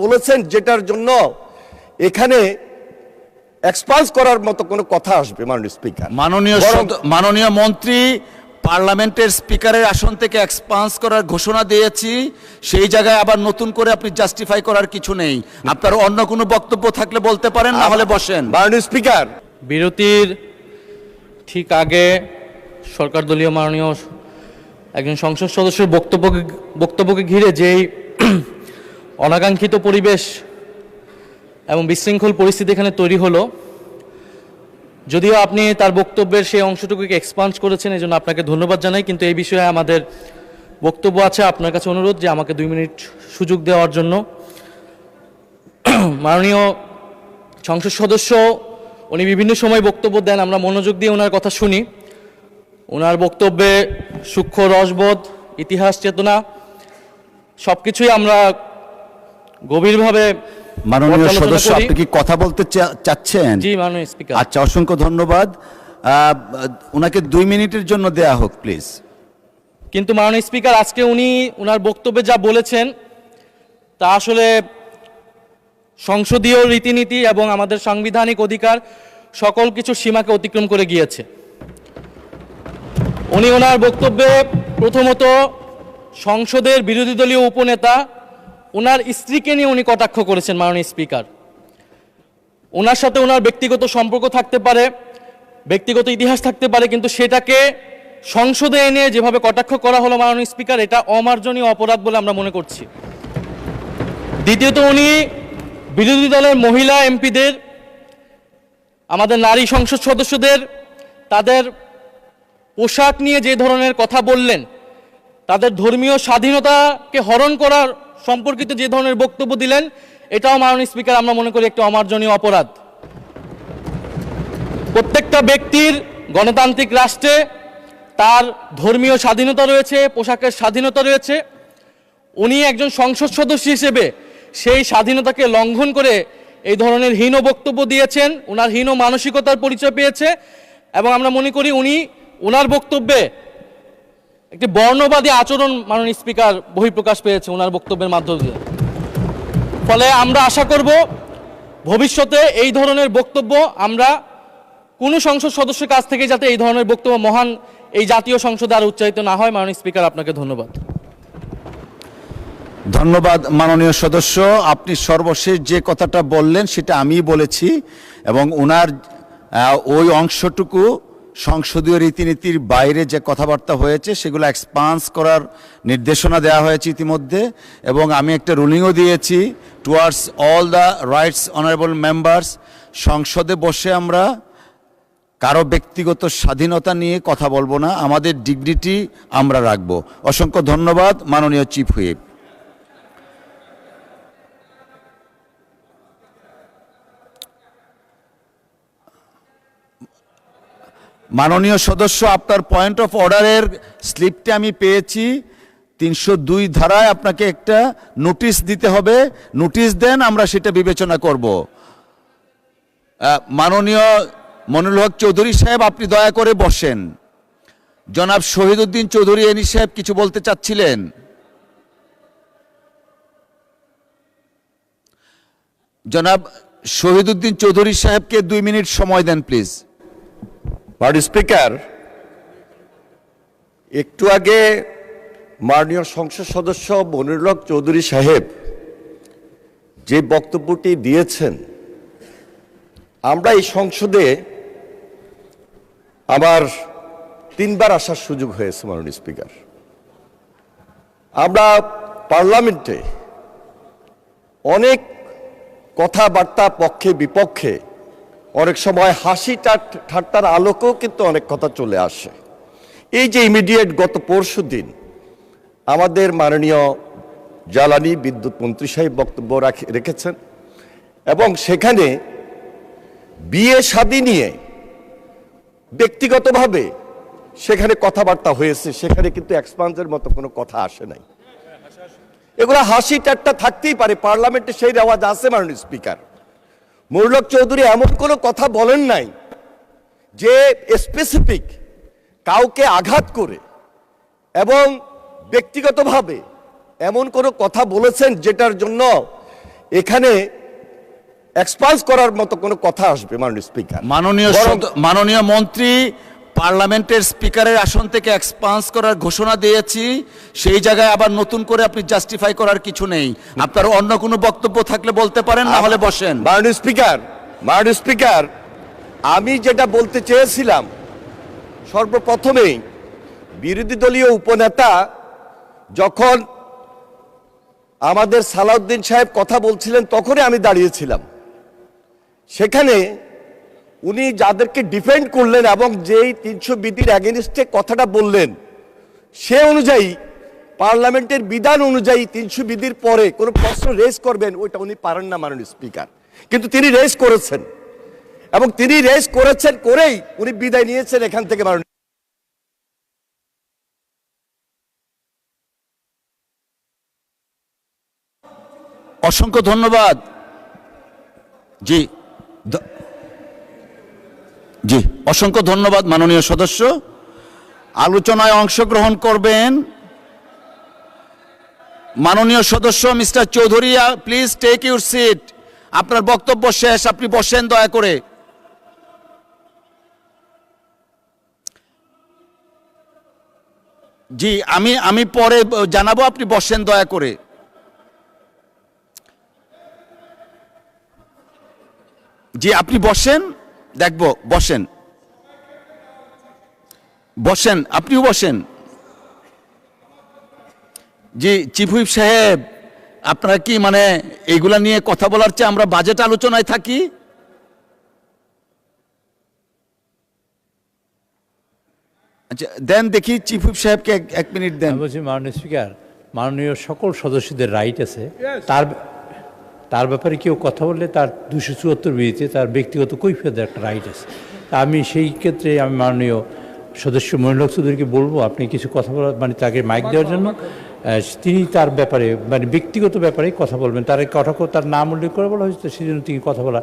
বলেছেন যেটার জন্য এখানে এক্সপান্স করার মতো কোনো কথা আসবে মাননীয় স্পিকার। মাননীয় মন্ত্রী, পার্লামেন্টের স্পিকারের আসন থেকে এক্সপান্স করার ঘোষণা দিয়েছি, সেই জায়গায় আবার নতুন করে আপনি জাস্টিফাই করার কিছু নেই। আপনার অন্য কোনো বক্তব্য থাকলে বলতে পারেন, না হলে বসেন। মাননীয় স্পিকার, বিরতির ঠিক আগে সরকার দলীয় মাননীয় একজন সংসদ সদস্যের বক্তব্যকে ঘিরে যেই অনাকাঙ্ক্ষিত পরিবেশ এবং বিশৃঙ্খল পরিস্থিতি এখানে তৈরি হলো, যদিও আপনি তার বক্তব্যের সেই অংশটুকুকে এক্সপান্স করেছেন, এই জন্য আপনাকে ধন্যবাদ জানাই, কিন্তু এই বিষয়ে আমাদের বক্তব্য আছে। আপনার কাছে অনুরোধ যে আমাকে 2 মিনিট সুযোগ দেওয়ার জন্য। মাননীয় সংসদ সদস্য উনি বিভিন্ন সময় বক্তব্য দেন, আমরা মনোযোগ দিয়ে ওনার কথা শুনি। ওনার বক্তব্যে সূক্ষ্ম রসবোধ, ইতিহাস চেতনা সবকিছুই আমরা গভীরভাবে। মাননীয় সদস্য, আপনি কি কথা বলতে চাচ্ছেন? জি মাননীয় স্পিকার। আচ্ছা, অসংখ্য ধন্যবাদ। ওনাকে 2 মিনিটের জন্য দেয়া হোক প্লিজ। কিন্তু মাননীয় স্পিকার, আজকে উনি ওনার বক্তব্যে যা বলেছেন তা আসলে সংসদীয় রীতিনীতি এবং আমাদের সাংবিধানিক অধিকার সকল কিছু সীমাকে অতিক্রম করে গিয়েছে। উনি ওনার বক্তব্যে প্রথমত সংসদের বিরোধী দলীয় উপনেতা ওনার স্ত্রীকে নিয়ে উনি কটাক্ষ করেছেন। মাননীয় স্পিকার, ওনার সাথে ওনার ব্যক্তিগত সম্পর্ক থাকতে পারে, ব্যক্তিগত ইতিহাস থাকতে পারে, কিন্তু সেটাকে সংসদে এনে যেভাবে কটাক্ষ করা হলো মাননীয় স্পিকার, এটা অমার্জনীয় অপরাধ বলে আমরা মনে করছি। দ্বিতীয়ত, উনি বিরোধী দলের মহিলা এমপিদের, আমাদের নারী সংসদ সদস্যদের তাদের পোশাক নিয়ে যে ধরনের কথা বললেন, তাদের ধর্মীয় স্বাধীনতাকে হরণ করার সম্পর্কিত যে ধরনের বক্তব্য দিলেন, এটাও মাননীয় স্পিকার আমরা মনে করি একটি অমার্জনীয় অপরাধ। প্রত্যেকটা ব্যক্তির গণতান্ত্রিক রাষ্ট্রে তার ধর্মীয় স্বাধীনতা রয়েছে, পোশাকের স্বাধীনতা রয়েছে। উনি একজন সংসদ সদস্য হিসেবে সেই স্বাধীনতাকে লঙ্ঘন করে এই ধরনের হীন বক্তব্য দিয়েছেন, ওনার হীন মানসিকতার পরিচয় পেয়েছে, এবং আমরা মনে করি উনি ওনার বক্তব্যে একটি বর্ণবাদী আচরণ মাননীয় স্পিকার বহিঃপ্রকাশ পেয়েছে ওনার বক্তব্যের মাধ্যমে। ফলে আমরা আশা করব ভবিষ্যতে এই ধরনের বক্তব্য আমরা কোনো সংসদ সদস্যের কাছ থেকে যাতে এই ধরনের বক্তব্য মহান এই জাতীয় সংসদে আর উচ্চারিত না হয়। মাননীয় স্পিকার, আপনাকে ধন্যবাদ। ধন্যবাদ মাননীয় সদস্য। আপনি সর্বশেষ যে কথাটা বললেন সেটা আমিই বলেছি, এবং ওনার ওই অংশটুকু সংসদীয় রীতিনীতির বাইরে যে কথাবার্তা হয়েছে সেগুলো এক্সপান্স করার নির্দেশনা দেওয়া হয়েছে ইতিমধ্যে, এবং আমি একটা রুলিংও দিয়েছি towards all the rights honourable members. সংসদে বসে আমরা কারো ব্যক্তিগত স্বাধীনতা নিয়ে কথা বলবো না, আমাদের ডিগনিটি আমরা রাখবো। অসংখ্য ধন্যবাদ মাননীয় চিফ হুইপ। মাননীয় সদস্য, আপনার পয়েন্ট অফ অর্ডারের স্লিপটা আমি পেয়েছি। 302 ধারায় আপনাকে একটা নোটিশ দিতে হবে, নোটিশ দেন, আমরা সেটা বিবেচনা করব। মাননীয় মনিরুল হক চৌধুরী সাহেব, আপনি দয়া করে বসেন। জনাব শহীদউদ্দিন চৌধুরী এনি সাহেব কিছু বলতে চাচ্ছিলেন। জনাব শহীদউদ্দিন চৌধুরী সাহেবকে 2 মিনিট সময় দেন প্লিজ। মাননীয় স্পিকার, একটু আগে মাননীয় সংসদ সদস্য মনিরুল হক চৌধুরী সাহেব যে বক্তব্যটি দিয়েছেন, আমরা এই সংসদে আবার 3 বার আসার সুযোগ হয়েছে। মাননীয় স্পিকার, আমরা পার্লামেন্টে অনেক কথাবার্তা পক্ষে বিপক্ষে, অনেক সময় হাসি ঠাট্টার আলোকেও কিন্তু অনেক কথা চলে আসে। এই যে ইমিডিয়েট গত পরশুদিন আমাদের মাননীয় জ্বালানি বিদ্যুৎ মন্ত্রী সাহেব বক্তব্য রেখেছেন, এবং সেখানে বিয়ে শাদী নিয়ে ব্যক্তিগতভাবে সেখানে কথাবার্তা হয়েছে, সেখানে কিন্তু এক্সপান্সের মতো কোনো কথা আসে নাই। এগুলো হাসি ঠাট্টা থাকতেই পারে, পার্লামেন্টে সেই রেওয়াজ আছে। মাননীয় স্পিকার, মনিরুল হক চৌধুরী এমন কোনো কথা বলেন নাই যে স্পেসিফিক কাউকে আঘাত করে, এবং ব্যক্তিগতভাবে এমন কোনো কথা বলেছেন যেটার জন্য এখানে এক্সপান্স করার মতো কোনো কথা আসবে মাননীয় স্পিকার। মাননীয় মন্ত্রী, পার্লামেন্টের স্পিকারের আসন থেকে এক্সপান্স করার ঘোষণা দিয়েছি, সেই জায়গায় আবার নতুন করে আপনি জাস্টিফাই করার কিছু নেই। আপনার অন্য কোনো বক্তব্য থাকলে বলতে পারেন, না হলে বসেন। মাননীয় স্পিকার, আমি যেটা বলতে চেয়েছিলাম, সর্বপ্রথমেই বিরোধী দলীয় উপনেতা যখন আমাদের সালাউদ্দিন সাহেব কথা বলছিলেন তখনই আমি দাঁড়িয়েছিলাম। সেখানে উনি যাদেরকে ডিফেন্ড করলেন এবং যেই 300 বিধির অ্যাগেনিস্টে কথাটা বললেন, সে অনুযায়ী পার্লামেন্টের বিধান অনুযায়ী 300 বিধির পরে কোনো প্রশ্ন রেজ করবেন, ওইটা উনি পারেন না মাননীয় স্পিকার। কিন্তু তিনি রেজ করেছেন, এবং তিনি রেজ করেছেন করেই উনি বিদায় নিয়েছেন এখান থেকে মাননীয়। অসংখ্য ধন্যবাদ। জি জি, অসংখ্য ধন্যবাদ মাননীয় সদস্য। আলোচনায় অংশগ্রহণ করবেন মাননীয় সদস্য mister Chowdhury. Please take your seat. আপনার বক্তব্য শেষ, আপনি বসেন দয়া করে। জি, আমি পরে জানাবো, আপনি বসেন দয়া করে। জি, আপনি বসেন, দেখব, বসেন বসেন, আপনিও বসেন। জি চিফ হুইপ সাহেব, আপনারা কি মানে এইগুলা নিয়ে কথা বলার চেয়ে আমরা বাজেট আলোচনায় থাকি? আচ্ছা দেন দেখি, চিফ হুইপ সাহেবকে এক মিনিট দেন। আমি বলছি মাননীয় স্পিকার, মাননীয় সকল সদস্যদের রাইট আছে, তার ব্যাপারে কেউ কথা বললে তার 274 বিধিতে তার ব্যক্তিগত কৈফিয়তের একটা রাইট আছে। তা আমি সেই ক্ষেত্রে আমি মাননীয় সদস্য মনিরুল হক চৌধুরীকে বলবো আপনি কিছু কথা বলার, মানে তাকে মাইক দেওয়ার জন্য, তিনি তার ব্যাপারে মানে ব্যক্তিগত ব্যাপারে কথা বলবেন। তার নাম উল্লেখ করে বলা হয়েছে, সেই জন্য তিনি কথা বলা